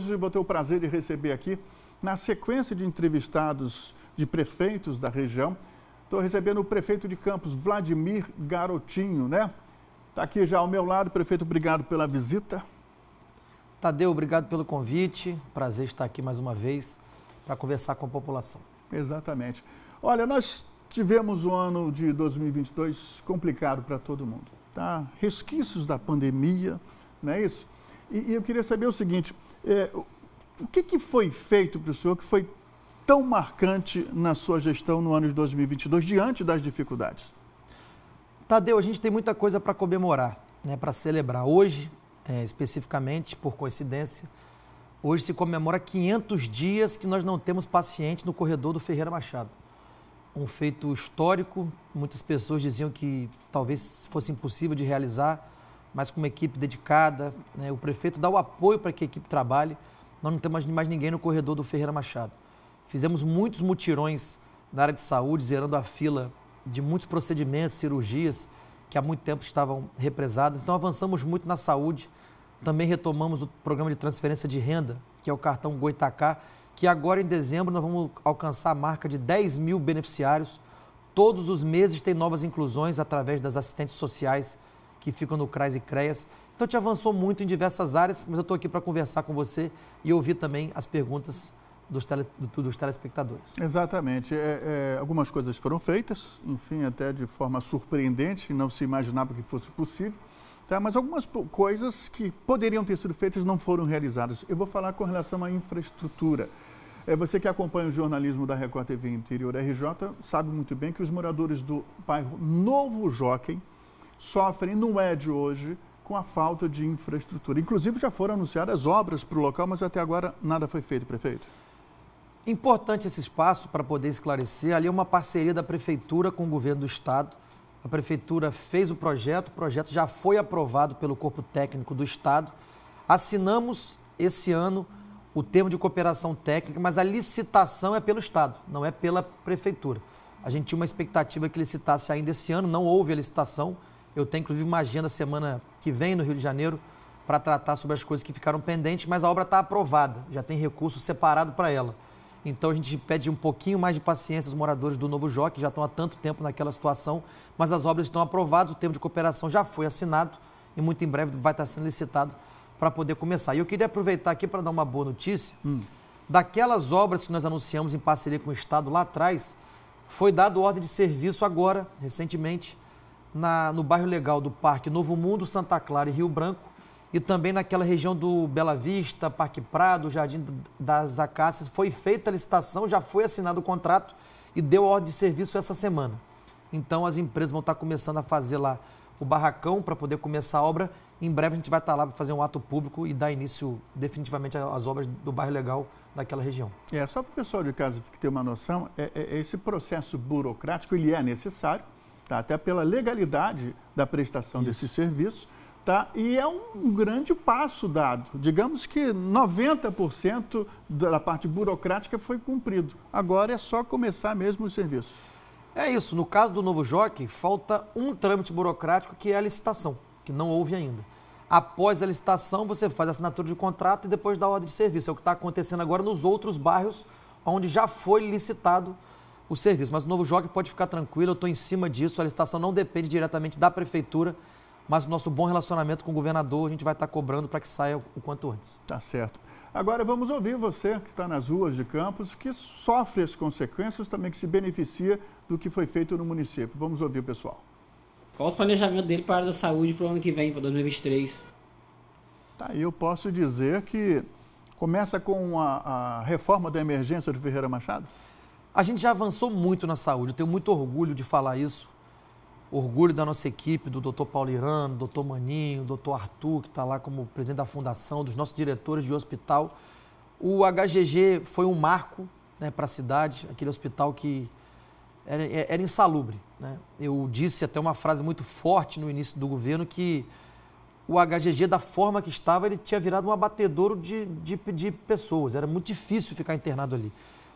hoje vou ter o prazer de receber aqui, na sequência de entrevistados de prefeitos da região, estou recebendo o prefeito de Campos, Vladimir Garotinho, né? Está aqui já ao meu lado. Prefeito, obrigado pela visita. Tadeu, obrigado pelo convite. Prazer estar aqui mais uma vez para conversar com a população. Exatamente. Olha, nós tivemos um ano de 2022 complicado para todo mundo, tá? Resquícios da pandemia, não é isso? E eu queria saber o seguinte, o que foi feito para o senhor que foi tão marcante na sua gestão no ano de 2022, diante das dificuldades? Tadeu, a gente tem muita coisa para comemorar, né, para celebrar. Hoje, especificamente, por coincidência, hoje se comemora 500 dias que nós não temos paciente no corredor do Ferreira Machado. Um feito histórico, muitas pessoas diziam que talvez fosse impossível de realizar, mas com uma equipe dedicada, né, o prefeito dá o apoio para que a equipe trabalhe, nós não temos mais ninguém no corredor do Ferreira Machado. Fizemos muitos mutirões na área de saúde, zerando a fila de muitos procedimentos, cirurgias, que há muito tempo estavam represadas. Então avançamos muito na saúde, também retomamos o programa de transferência de renda, que é o cartão Goitacá, que agora em dezembro nós vamos alcançar a marca de 10 mil beneficiários. Todos os meses tem novas inclusões através das assistentes sociais que ficam no CRAS e CREAS. Então a gente avançou muito em diversas áreas, mas eu estou aqui para conversar com você e ouvir também as perguntas dos telespectadores. Exatamente. Algumas coisas foram feitas, enfim, até de forma surpreendente, não se imaginava que fosse possível, tá? Mas algumas coisas que poderiam ter sido feitas não foram realizadas. Eu vou falar com relação à infraestrutura. Você que acompanha o jornalismo da Record TV Interior RJ sabe muito bem que os moradores do bairro Novo Jockey sofrem, não é de hoje, com a falta de infraestrutura. Inclusive já foram anunciadas obras para o local, mas até agora nada foi feito, prefeito. Importante esse espaço para poder esclarecer. Ali é uma parceria da Prefeitura com o Governo do Estado. A Prefeitura fez o projeto já foi aprovado pelo Corpo Técnico do Estado. Assinamos esse ano o termo de cooperação técnica, mas a licitação é pelo Estado, não é pela Prefeitura. A gente tinha uma expectativa que licitasse ainda esse ano, não houve a licitação. Eu tenho, inclusive, uma agenda semana que vem no Rio de Janeiro para tratar sobre as coisas que ficaram pendentes, mas a obra está aprovada, já tem recurso separado para ela. Então a gente pede um pouquinho mais de paciência aos moradores do Novo Jockey, que já estão há tanto tempo naquela situação, mas as obras estão aprovadas, o termo de cooperação já foi assinado e muito em breve vai estar sendo licitado para poder começar. E eu queria aproveitar aqui para dar uma boa notícia. Daquelas obras que nós anunciamos em parceria com o Estado lá atrás, foi dado ordem de serviço agora, recentemente, no bairro legal do Parque Novo Mundo, Santa Clara e Rio Branco, e também naquela região do Bela Vista, Parque Prado, Jardim das Acácias. Foi feita a licitação, já foi assinado o contrato e deu ordem de serviço essa semana. Então as empresas vão estar começando a fazer lá o barracão para poder começar a obra. Em breve a gente vai estar lá para fazer um ato público e dar início definitivamente às obras do bairro legal daquela região. Só para o pessoal de casa ter uma noção, esse processo burocrático ele é necessário, tá? Até pela legalidade da prestação desse serviço. Tá? E é um grande passo dado. Digamos que 90% da parte burocrática foi cumprido. Agora é só começar mesmo o serviço. É isso. No caso do Novo Jockey, falta um trâmite burocrático que é a licitação, que não houve ainda. Após a licitação, você faz a assinatura de contrato e depois dá a ordem de serviço. É o que está acontecendo agora nos outros bairros onde já foi licitado o serviço. Mas o Novo Jockey pode ficar tranquilo, eu estou em cima disso. A licitação não depende diretamente da Prefeitura, mas o nosso bom relacionamento com o governador, a gente vai estar cobrando para que saia o quanto antes. Tá certo. Agora vamos ouvir você que está nas ruas de Campos, que sofre as consequências, também que se beneficia do que foi feito no município. Vamos ouvir o pessoal. Qual o planejamento dele para a área da saúde para o ano que vem, para 2023? Tá, eu posso dizer que começa com a reforma da emergência do Ferreira Machado? A gente já avançou muito na saúde, eu tenho muito orgulho de falar isso. Orgulho da nossa equipe, do Dr. Paulo Irano, do Dr. Maninho, do Dr. Arthur, que está lá como presidente da fundação, dos nossos diretores de hospital. O HGG foi um marco, né, para a cidade, aquele hospital que era insalubre, né? Eu disse até uma frase muito forte no início do governo que o HGG, da forma que estava, ele tinha virado um abatedouro de pessoas, era muito difícil ficar internado ali.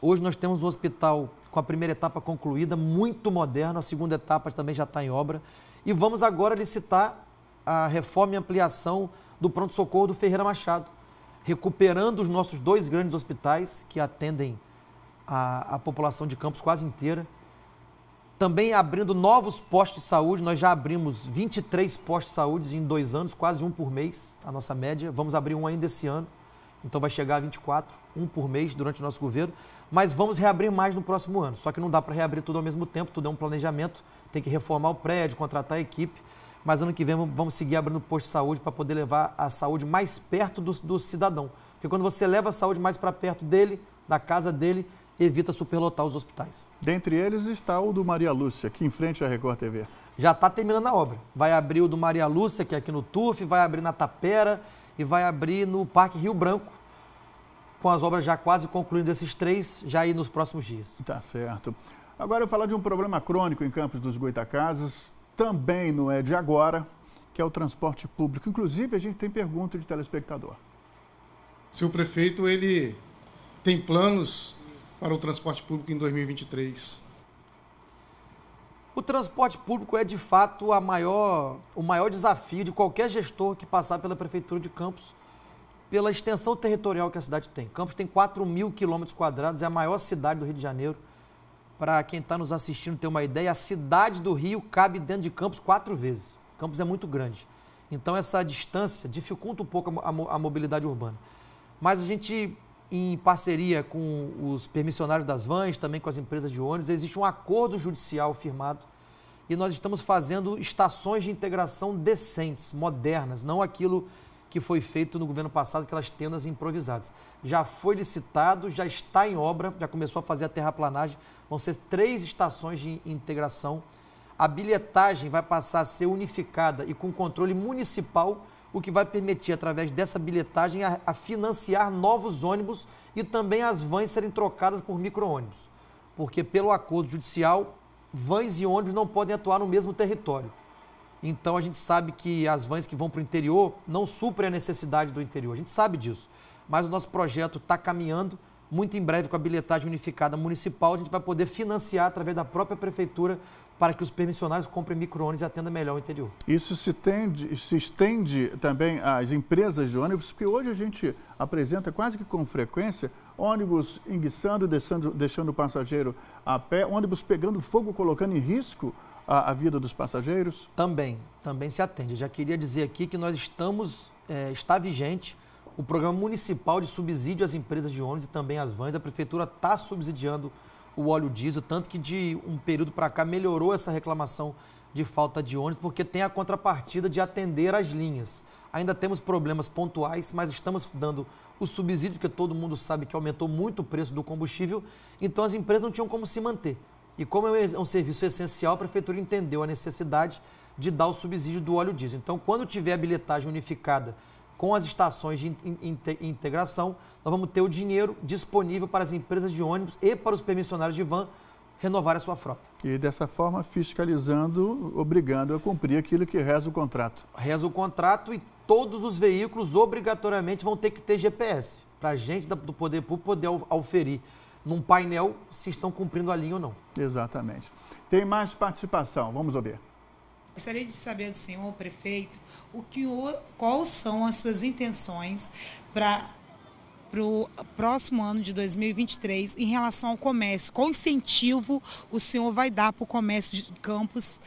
Hoje nós temos um hospital com a primeira etapa concluída, muito moderno, a segunda etapa também já está em obra. E vamos agora licitar a reforma e ampliação do pronto-socorro do Ferreira Machado. recuperando os nossos 2 grandes hospitais que atendem a população de Campos quase inteira. Também abrindo novos postos de saúde, nós já abrimos 23 postos de saúde em 2 anos, quase 1 por mês, a nossa média. Vamos abrir um ainda esse ano, então vai chegar a 24, 1 por mês durante o nosso governo. Mas vamos reabrir mais no próximo ano, só que não dá para reabrir tudo ao mesmo tempo, tudo é um planejamento, tem que reformar o prédio, contratar a equipe. Mas ano que vem vamos seguir abrindo posto de saúde para poder levar a saúde mais perto do cidadão. Porque quando você leva a saúde mais para perto dele, da casa dele, evita superlotar os hospitais. Dentre eles está o do Maria Lúcia, aqui em frente à Record TV. Já está terminando a obra. Vai abrir o do Maria Lúcia, que é aqui no Turf, vai abrir na Tapera e vai abrir no Parque Rio Branco, com as obras já quase concluindo esses 3, já aí nos próximos dias. Tá certo. Agora eu vou falar de um problema crônico em Campos dos Goytacazes, também não é de agora, que é o transporte público. Inclusive, a gente tem pergunta de telespectador. Seu prefeito, ele tem planos para o transporte público em 2023? O transporte público é, de fato, o maior desafio de qualquer gestor que passar pela Prefeitura de Campos, pela extensão territorial que a cidade tem. Campos tem 4.000 km², é a maior cidade do Rio de Janeiro. Para quem está nos assistindo ter uma ideia, a cidade do Rio cabe dentro de Campos 4 vezes. Campos é muito grande. Então, essa distância dificulta um pouco a mobilidade urbana. Mas a gente, em parceria com os permissionários das vans, também com as empresas de ônibus, existe um acordo judicial firmado e nós estamos fazendo estações de integração decentes, modernas, não aquilo que foi feito no governo passado, aquelas tendas improvisadas. Já foi licitado, já está em obra, já começou a fazer a terraplanagem, vão ser 3 estações de integração. A bilhetagem vai passar a ser unificada e com controle municipal, o que vai permitir, através dessa bilhetagem, a financiar novos ônibus e também as vans serem trocadas por micro-ônibus. Porque, pelo acordo judicial, vans e ônibus não podem atuar no mesmo território. Então, a gente sabe que as vans que vão para o interior não suprem a necessidade do interior. A gente sabe disso. Mas o nosso projeto está caminhando. Muito em breve, com a bilhetagem unificada municipal, a gente vai poder financiar, através da própria prefeitura, para que os permissionários comprem micro-ônibus e atendam melhor o interior. Isso se estende também às empresas de ônibus, porque hoje a gente apresenta quase que com frequência ônibus enguiçando, deixando o passageiro a pé, ônibus pegando fogo, colocando em risco a vida dos passageiros. Também se atende. Eu já queria dizer aqui que nós está vigente o programa municipal de subsídio às empresas de ônibus e também às vans. A prefeitura está subsidiando o óleo diesel, tanto que de um período para cá melhorou essa reclamação de falta de ônibus, porque tem a contrapartida de atender as linhas. Ainda temos problemas pontuais, mas estamos dando o subsídio, porque todo mundo sabe que aumentou muito o preço do combustível, então as empresas não tinham como se manter. E como é um serviço essencial, a prefeitura entendeu a necessidade de dar o subsídio do óleo diesel. Então, quando tiver a bilhetagem unificada com as estações de integração, nós vamos ter o dinheiro disponível para as empresas de ônibus e para os permissionários de van renovar a sua frota. E dessa forma fiscalizando, obrigando a cumprir aquilo que reza o contrato. Reza o contrato e todos os veículos obrigatoriamente vão ter que ter GPS, para a gente do poder público poder auferir num painel se estão cumprindo a linha ou não. Exatamente. Tem mais participação, vamos ouvir. Gostaria de saber do senhor prefeito quais são as suas intenções para o próximo ano de 2023 em relação ao comércio. Qual incentivo o senhor vai dar para o comércio de Campos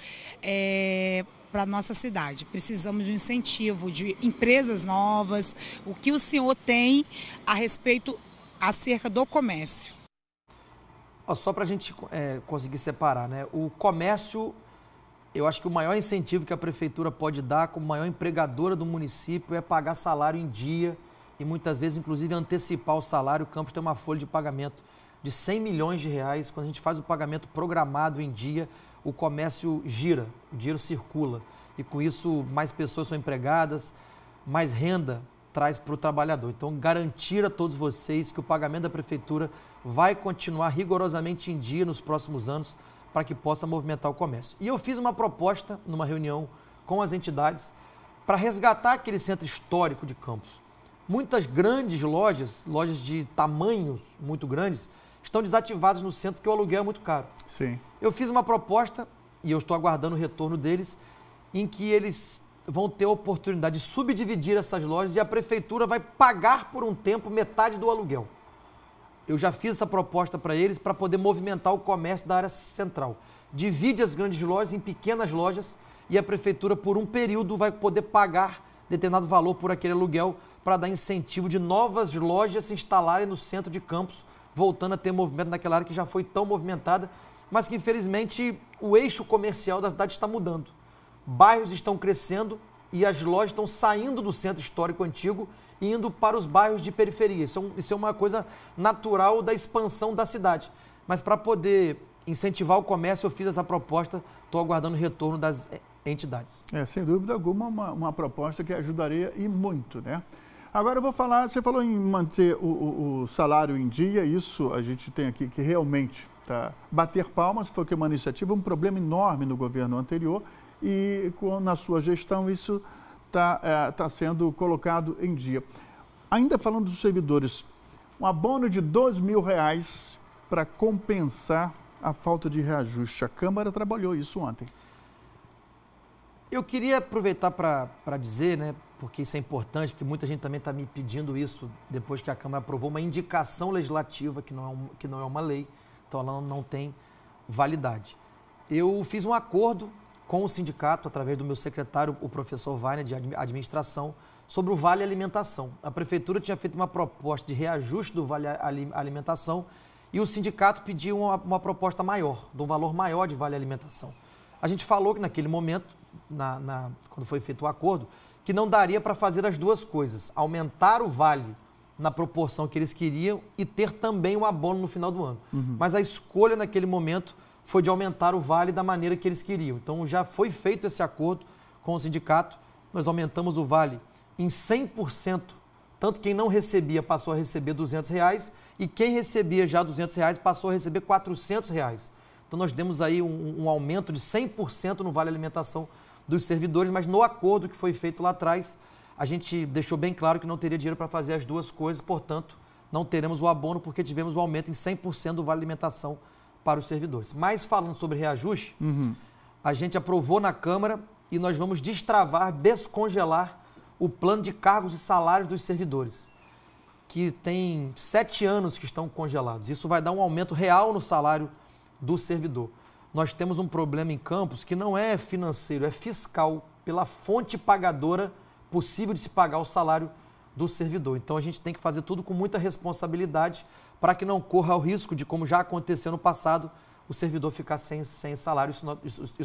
para a nossa cidade? Precisamos de um incentivo de empresas novas. O que o senhor tem a respeito acerca do comércio? Só para a gente conseguir separar, né? O comércio, eu acho que o maior incentivo que a prefeitura pode dar como maior empregadora do município é pagar salário em dia e muitas vezes, inclusive, antecipar o salário. O Campos tem uma folha de pagamento de 100 milhões de reais. Quando a gente faz o pagamento programado em dia, o comércio gira, o dinheiro circula. E com isso, mais pessoas são empregadas, mais renda traz para o trabalhador. Então, garantir a todos vocês que o pagamento da prefeitura vai continuar rigorosamente em dia nos próximos anos para que possa movimentar o comércio. E eu fiz uma proposta numa reunião com as entidades para resgatar aquele centro histórico de Campos. Muitas grandes lojas de tamanhos muito grandes, estão desativadas no centro porque o aluguel é muito caro. Sim. Eu fiz uma proposta, e eu estou aguardando o retorno deles, em que eles vão ter a oportunidade de subdividir essas lojas e a prefeitura vai pagar por um tempo metade do aluguel. Eu já fiz essa proposta para eles para poder movimentar o comércio da área central. Divide as grandes lojas em pequenas lojas e a prefeitura, por um período, vai poder pagar determinado valor por aquele aluguel para dar incentivo de novas lojas se instalarem no centro de Campos, voltando a ter movimento naquela área que já foi tão movimentada, mas que, infelizmente, o eixo comercial da cidade está mudando. Bairros estão crescendo e as lojas estão saindo do centro histórico antigo e indo para os bairros de periferia. Isso é uma coisa natural da expansão da cidade. Mas para poder incentivar o comércio, eu fiz essa proposta, estou aguardando o retorno das entidades. Sem dúvida alguma, uma proposta que ajudaria e muito, né? Agora eu vou falar, você falou em manter o salário em dia, isso a gente tem aqui que realmente bater palmas, foi uma iniciativa, um problema enorme no governo anterior e na sua gestão isso está sendo colocado em dia. Ainda falando dos servidores, um abono de R$2.000 para compensar a falta de reajuste. A Câmara trabalhou isso ontem. Eu queria aproveitar para dizer, né, porque isso é importante, porque muita gente também está me pedindo isso depois que a Câmara aprovou uma indicação legislativa, que não é uma lei, então ela não tem validade. Eu fiz um acordo com o sindicato, através do meu secretário, o professor Wagner, de administração, sobre o Vale Alimentação. A Prefeitura tinha feito uma proposta de reajuste do Vale Alimentação e o sindicato pediu uma proposta maior, de um valor maior de Vale Alimentação. A gente falou que naquele momento, quando foi feito o acordo, que não daria para fazer as duas coisas, aumentar o vale na proporção que eles queriam e ter também um abono no final do ano. Mas a escolha naquele momento foi de aumentar o vale da maneira que eles queriam. Então já foi feito esse acordo com o sindicato, nós aumentamos o vale em 100%, tanto quem não recebia passou a receber R$200 e quem recebia já R$200 passou a receber R$400. Então nós demos aí um aumento de 100% no vale alimentação dos servidores, mas no acordo que foi feito lá atrás, a gente deixou bem claro que não teria dinheiro para fazer as duas coisas, portanto, não teremos o abono porque tivemos o aumento em 100% do vale alimentação para os servidores. Mas falando sobre reajuste, a gente aprovou na Câmara e nós vamos descongelar o plano de cargos e salários dos servidores, que tem 7 anos que estão congelados. Isso vai dar um aumento real no salário do servidor. Nós temos um problema em Campos que não é financeiro, é fiscal, pela fonte pagadora possível de se pagar o salário do servidor. Então a gente tem que fazer tudo com muita responsabilidade para que não corra o risco de, como já aconteceu no passado, o servidor ficar sem salário. Isso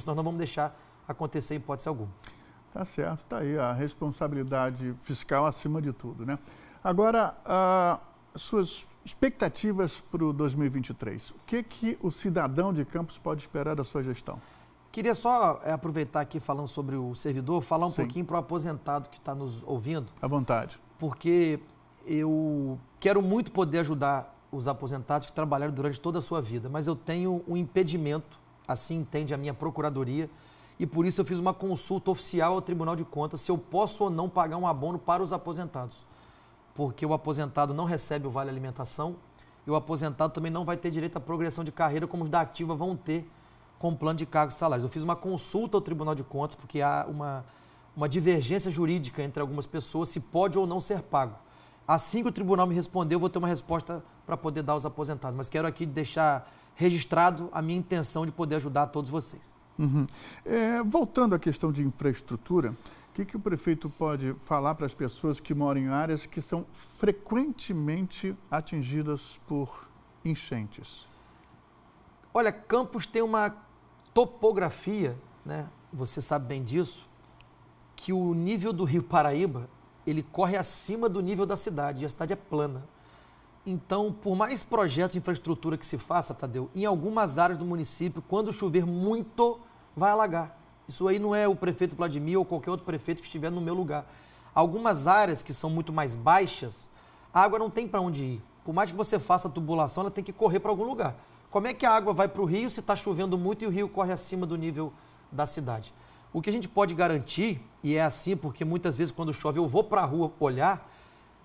nós não vamos deixar acontecer em hipótese alguma. Tá certo, tá aí a responsabilidade fiscal acima de tudo, né? Agora, suas expectativas para o 2023. O que o cidadão de Campos pode esperar da sua gestão? Queria só aproveitar aqui falando sobre o servidor, falar um pouquinho para o aposentado que está nos ouvindo. À vontade. Porque eu quero muito poder ajudar os aposentados que trabalharam durante toda a sua vida, mas eu tenho um impedimento, assim entende a minha procuradoria, e por isso eu fiz uma consulta oficial ao Tribunal de Contas se eu posso ou não pagar um abono para os aposentados. Porque o aposentado não recebe o Vale Alimentação e o aposentado também não vai ter direito à progressão de carreira como os da ativa vão ter com o plano de cargos e salários. Eu fiz uma consulta ao Tribunal de Contas porque há uma divergência jurídica entre algumas pessoas se pode ou não ser pago. Assim que o tribunal me responder, eu vou ter uma resposta para poder dar aos aposentados. Mas quero aqui deixar registrado a minha intenção de poder ajudar a todos vocês. Voltando à questão de infraestrutura, o que o prefeito pode falar para as pessoas que moram em áreas que são frequentemente atingidas por enchentes? Olha, Campos tem uma topografia, né? Você sabe bem disso, que o nível do Rio Paraíba, ele corre acima do nível da cidade, e a cidade é plana. Então, por mais projetos de infraestrutura que se faça, Tadeu, em algumas áreas do município, quando chover muito, vai alagar. Isso aí não é o prefeito Vladimir ou qualquer outro prefeito que estiver no meu lugar. Algumas áreas que são muito mais baixas, a água não tem para onde ir. Por mais que você faça a tubulação, ela tem que correr para algum lugar. Como é que a água vai para o rio se está chovendo muito e o rio corre acima do nível da cidade? O que a gente pode garantir, e é assim porque muitas vezes quando chove eu vou para a rua olhar,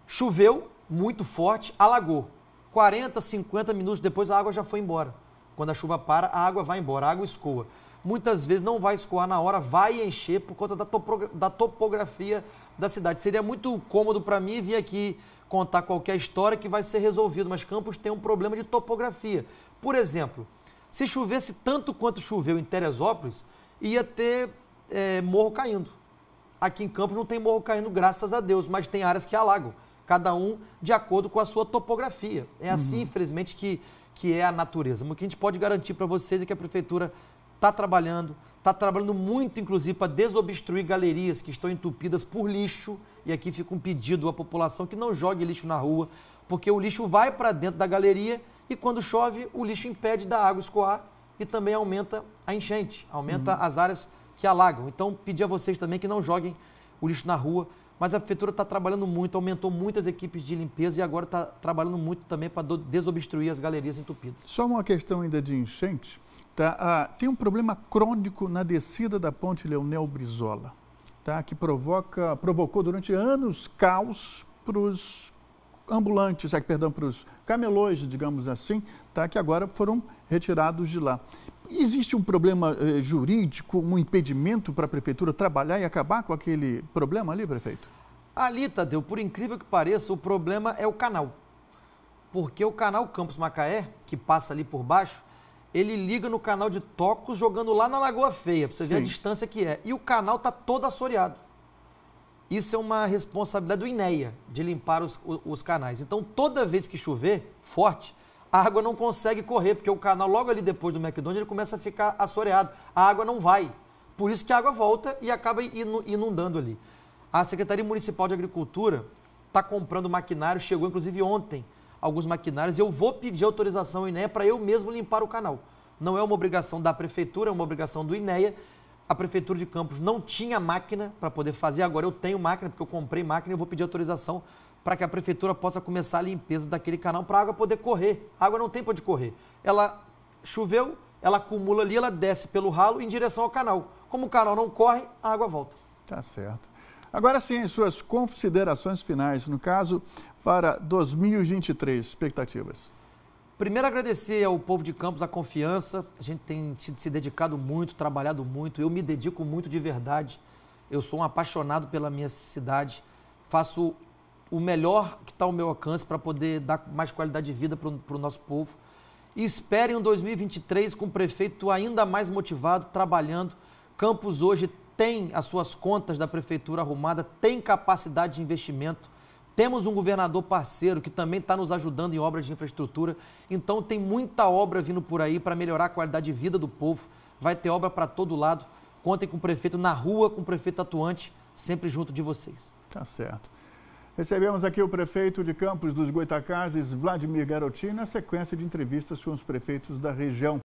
choveu muito forte, alagou. 40, 50 minutos depois a água já foi embora. Quando a chuva para, a água vai embora, a água escoa. muitas vezes não vai escoar na hora, vai encher por conta da topografia da cidade. Seria muito cômodo para mim vir aqui contar qualquer história que vai ser resolvido, mas Campos tem um problema de topografia. Por exemplo, se chovesse tanto quanto choveu em Teresópolis, ia ter morro caindo. Aqui em Campos não tem morro caindo, graças a Deus, mas tem áreas que alagam, cada um de acordo com a sua topografia. É assim, infelizmente, que é a natureza. O que a gente pode garantir para vocês é que a Prefeitura está trabalhando muito, inclusive, para desobstruir galerias que estão entupidas por lixo. E aqui fica um pedido à população que não jogue lixo na rua, porque o lixo vai para dentro da galeria e quando chove, o lixo impede da água escoar e também aumenta a enchente, aumenta as áreas que alagam. Então, pedir a vocês também que não joguem o lixo na rua, mas a Prefeitura está trabalhando muito, aumentou muitas equipes de limpeza e agora está trabalhando muito também para desobstruir as galerias entupidas. Só uma questão ainda de enchente. Tá? Tem um problema crônico na descida da ponte Leonel Brizola, tá? Que provocou durante anos caos para os ambulantes, para os camelões, digamos assim, tá? Que agora foram retirados de lá. Existe um problema jurídico, um impedimento para a Prefeitura trabalhar e acabar com aquele problema ali, prefeito? Ali, Tadeu, por incrível que pareça, o problema é o canal. Porque o canal Campos Macaé, que passa ali por baixo, ele liga no canal de Tocos, jogando lá na Lagoa Feia, para você ver a distância que é. E o canal está todo assoreado. Isso é uma responsabilidade do INEA, de limpar os canais. Então, toda vez que chover forte, a água não consegue correr, porque o canal, logo ali depois do McDonald's, ele começa a ficar assoreado. A água não vai. Por isso que a água volta e acaba inundando ali. A Secretaria Municipal de Agricultura está comprando maquinário, chegou inclusive ontem alguns maquinários, eu vou pedir autorização ao INEA para eu mesmo limpar o canal. Não é uma obrigação da Prefeitura, é uma obrigação do INEA. A Prefeitura de Campos não tinha máquina para poder fazer, agora eu tenho máquina, porque eu comprei máquina e eu vou pedir autorização para que a Prefeitura possa começar a limpeza daquele canal para a água poder correr. A água não tem para onde correr. Ela choveu, ela acumula ali, ela desce pelo ralo em direção ao canal. Como o canal não corre, a água volta. Tá certo. Agora sim, suas considerações finais, no caso, para 2023, expectativas. Primeiro, agradecer ao povo de Campos a confiança. A gente tem se dedicado muito, trabalhado muito. Eu me dedico muito de verdade. Eu sou um apaixonado pela minha cidade. Faço o melhor que está ao meu alcance para poder dar mais qualidade de vida para o nosso povo. E esperem um 2023 com o prefeito ainda mais motivado, trabalhando. Campos hoje tem as suas contas da Prefeitura arrumadas, tem capacidade de investimento. Temos um governador parceiro que também está nos ajudando em obras de infraestrutura. Então tem muita obra vindo por aí para melhorar a qualidade de vida do povo. Vai ter obra para todo lado. Contem com o prefeito na rua, com o prefeito atuante, sempre junto de vocês. Tá certo. Recebemos aqui o prefeito de Campos dos Goytacazes, Vladimir Garotti, na sequência de entrevistas com os prefeitos da região.